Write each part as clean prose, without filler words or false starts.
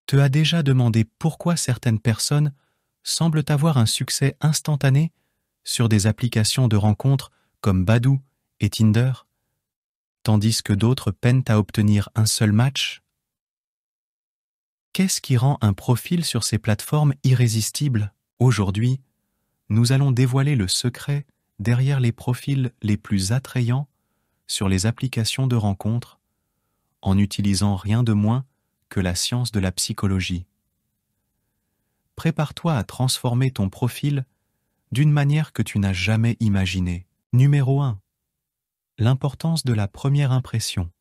Te as déjà demandé pourquoi certaines personnes semblent avoir un succès instantané sur des applications de rencontres comme Badoo et Tinder, tandis que d'autres peinent à obtenir un seul match? Qu'est-ce qui rend un profil sur ces plateformes irrésistible? Aujourd'hui, nous allons dévoiler le secret derrière les profils les plus attrayants sur les applications de rencontres, en utilisant rien de moins que la science de la psychologie. Prépare-toi à transformer ton profil d'une manière que tu n'as jamais imaginée. Numéro 1. L'importance de la première impression.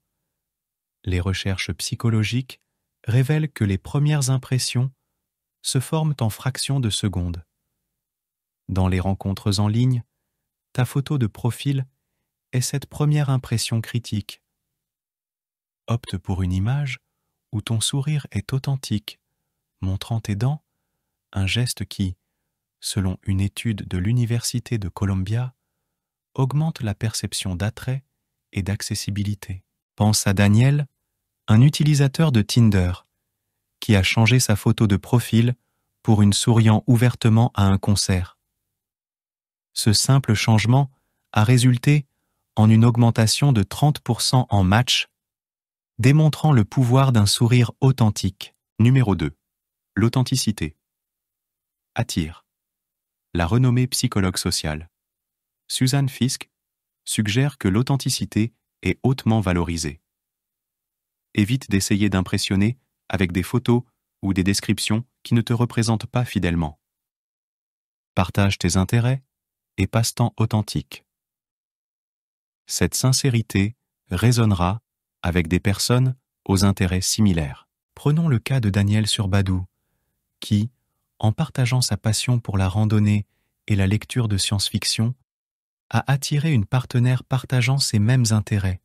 Les recherches psychologiques révèlent que les premières impressions se forment en fractions de secondes. Dans les rencontres en ligne, ta photo de profil est cette première impression critique. Opte pour une image où ton sourire est authentique, montrant tes dents, un geste qui, selon une étude de l'Université de Columbia, augmente la perception d'attrait et d'accessibilité. Pense à Daniel, un utilisateur de Tinder, qui a changé sa photo de profil pour une souriant ouvertement à un concert. Ce simple changement a résulté en une augmentation de 30% en match, démontrant le pouvoir d'un sourire authentique. Numéro 2. L'authenticité. Attire. La renommée psychologue sociale, Suzanne Fiske, suggère que l'authenticité est hautement valorisée. Évite d'essayer d'impressionner avec des photos ou des descriptions qui ne te représentent pas fidèlement. Partage tes intérêts et passe-temps authentiques. Cette sincérité résonnera avec des personnes aux intérêts similaires. Prenons le cas de Daniel sur Badoo, qui, en partageant sa passion pour la randonnée et la lecture de science-fiction, a attiré une partenaire partageant ses mêmes intérêts,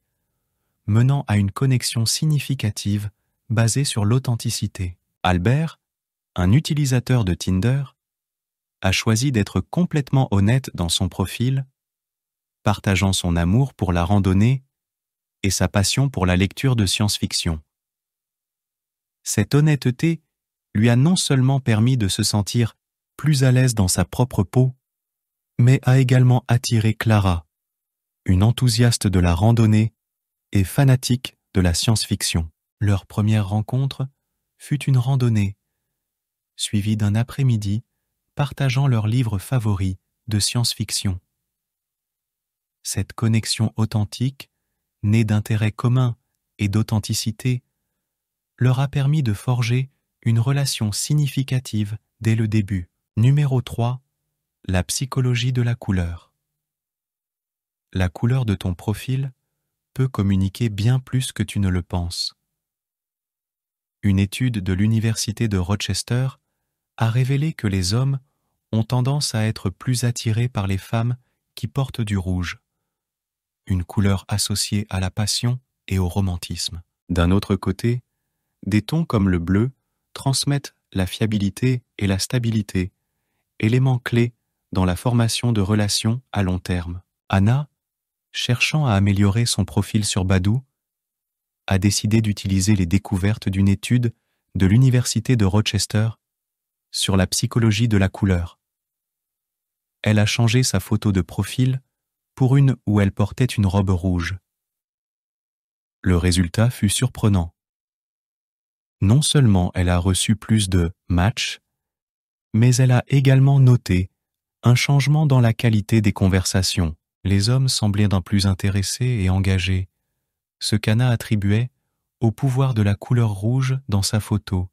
menant à une connexion significative basée sur l'authenticité. Albert, un utilisateur de Tinder, a choisi d'être complètement honnête dans son profil, partageant son amour pour la randonnée et sa passion pour la lecture de science-fiction. Cette honnêteté lui a non seulement permis de se sentir plus à l'aise dans sa propre peau, mais a également attiré Clara, une enthousiaste de la randonnée et fanatique de la science-fiction. Leur première rencontre fut une randonnée, suivie d'un après-midi partageant leurs livres favoris de science-fiction. Cette connexion authentique, née d'intérêts communs et d'authenticité, leur a permis de forger une relation significative dès le début. Numéro 3. La psychologie de la couleur. La couleur de ton profil peut communiquer bien plus que tu ne le penses. Une étude de l'Université de Rochester a révélé que les hommes ont tendance à être plus attirés par les femmes qui portent du rouge, une couleur associée à la passion et au romantisme. D'un autre côté, des tons comme le bleu transmettent la fiabilité et la stabilité, éléments clés dans la formation de relations à long terme. Anna, cherchant à améliorer son profil sur Badoo, a décidé d'utiliser les découvertes d'une étude de l'Université de Rochester sur la psychologie de la couleur. Elle a changé sa photo de profil pour une où elle portait une robe rouge. Le résultat fut surprenant. Non seulement elle a reçu plus de matchs, mais elle a également noté un changement dans la qualité des conversations. Les hommes semblaient d'un plus intéressés et engagés, ce qu'Anna attribuait au pouvoir de la couleur rouge dans sa photo,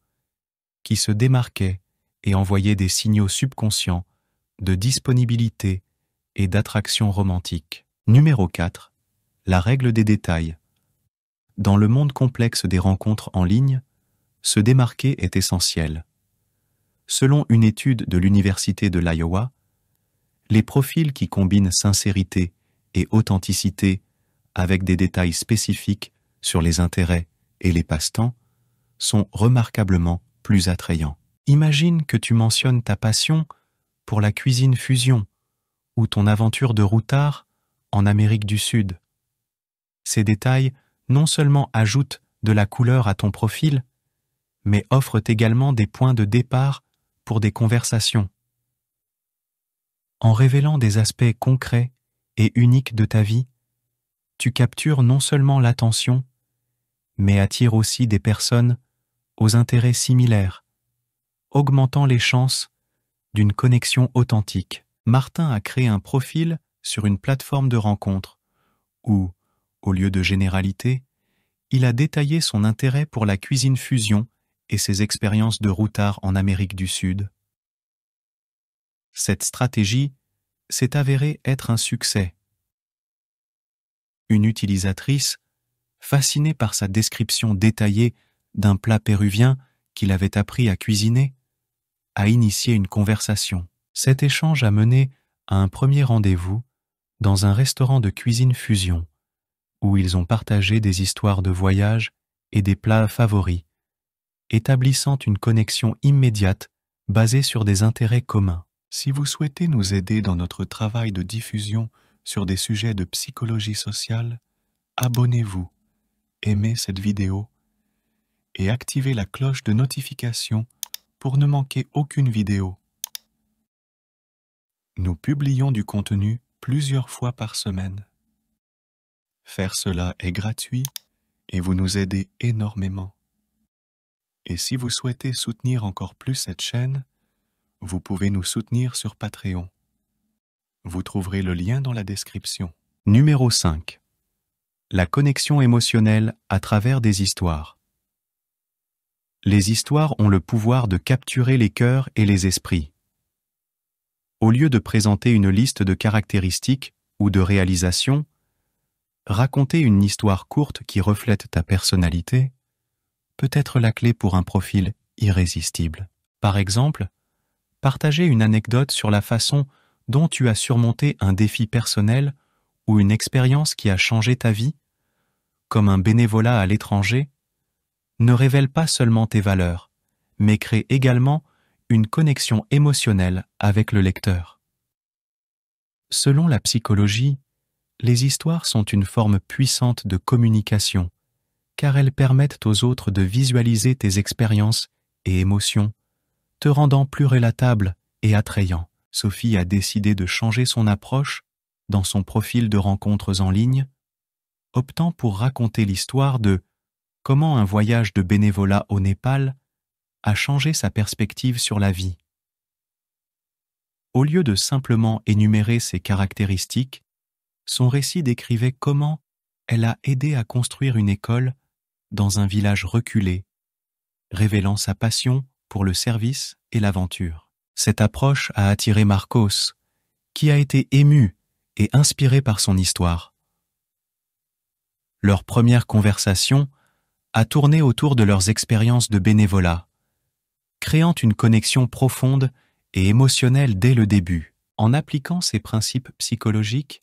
qui se démarquait et envoyait des signaux subconscients de disponibilité et d'attraction romantique. Numéro 4. La règle des détails. Dans le monde complexe des rencontres en ligne, se démarquer est essentiel. Selon une étude de l'Université de l'Iowa, les profils qui combinent sincérité et authenticité avec des détails spécifiques sur les intérêts et les passe-temps sont remarquablement plus attrayants. Imagine que tu mentionnes ta passion pour la cuisine fusion ou ton aventure de routard en Amérique du Sud. Ces détails non seulement ajoutent de la couleur à ton profil, mais offrent également des points de départ pour des conversations. En révélant des aspects concrets et uniques de ta vie, tu captures non seulement l'attention, mais attires aussi des personnes aux intérêts similaires, augmentant les chances d'une connexion authentique. Martin a créé un profil sur une plateforme de rencontre où, au lieu de généralités, il a détaillé son intérêt pour la cuisine fusion et ses expériences de routard en Amérique du Sud. Cette stratégie s'est avérée être un succès. Une utilisatrice, fascinée par sa description détaillée d'un plat péruvien qu'il avait appris à cuisiner, a initié une conversation. Cet échange a mené à un premier rendez-vous dans un restaurant de cuisine fusion, où ils ont partagé des histoires de voyage et des plats favoris, établissant une connexion immédiate basée sur des intérêts communs. Si vous souhaitez nous aider dans notre travail de diffusion sur des sujets de psychologie sociale, abonnez-vous, aimez cette vidéo et activez la cloche de notification pour ne manquer aucune vidéo. Nous publions du contenu plusieurs fois par semaine. Faire cela est gratuit et vous nous aidez énormément. Et si vous souhaitez soutenir encore plus cette chaîne, vous pouvez nous soutenir sur Patreon. Vous trouverez le lien dans la description. Numéro 5. La connexion émotionnelle à travers des histoires. Les histoires ont le pouvoir de capturer les cœurs et les esprits. Au lieu de présenter une liste de caractéristiques ou de réalisations, raconter une histoire courte qui reflète ta personnalité peut être la clé pour un profil irrésistible. Par exemple, partager une anecdote sur la façon dont tu as surmonté un défi personnel ou une expérience qui a changé ta vie, comme un bénévolat à l'étranger, ne révèle pas seulement tes valeurs, mais crée également une connexion émotionnelle avec le lecteur. Selon la psychologie, les histoires sont une forme puissante de communication, car elles permettent aux autres de visualiser tes expériences et émotions, te rendant plus relatable et attrayant. Sophie a décidé de changer son approche dans son profil de rencontres en ligne, optant pour raconter l'histoire de comment un voyage de bénévolat au Népal a changé sa perspective sur la vie. Au lieu de simplement énumérer ses caractéristiques, son récit décrivait comment elle a aidé à construire une école dans un village reculé, révélant sa passion pour le service et l'aventure. Cette approche a attiré Marcos, qui a été ému et inspiré par son histoire. Leur première conversation a tourné autour de leurs expériences de bénévolat, créant une connexion profonde et émotionnelle dès le début. En appliquant ces principes psychologiques,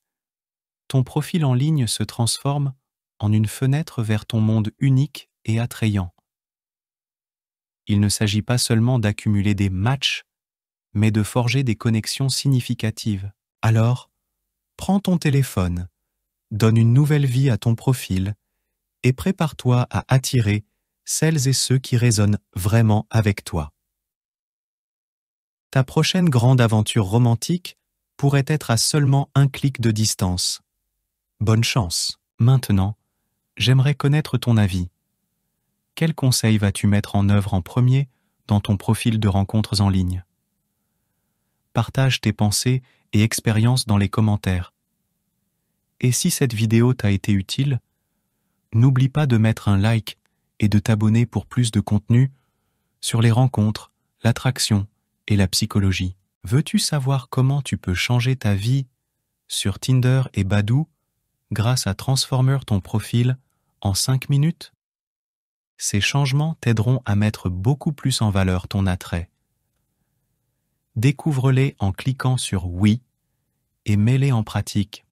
ton profil en ligne se transforme en une fenêtre vers ton monde unique et attrayant. Il ne s'agit pas seulement d'accumuler des matchs, mais de forger des connexions significatives. Alors, prends ton téléphone, donne une nouvelle vie à ton profil et prépare-toi à attirer celles et ceux qui résonnent vraiment avec toi. Ta prochaine grande aventure romantique pourrait être à seulement un clic de distance. Bonne chance. Maintenant, j'aimerais connaître ton avis. Quels conseils vas-tu mettre en œuvre en premier dans ton profil de rencontres en ligne? Partage tes pensées et expériences dans les commentaires. Et si cette vidéo t'a été utile, n'oublie pas de mettre un like et de t'abonner pour plus de contenu sur les rencontres, l'attraction et la psychologie. Veux-tu savoir comment tu peux changer ta vie sur Tinder et Badoo grâce à transformer ton profil en 5 minutes? Ces changements t'aideront à mettre beaucoup plus en valeur ton attrait. Découvre-les en cliquant sur « Oui » et mets-les en pratique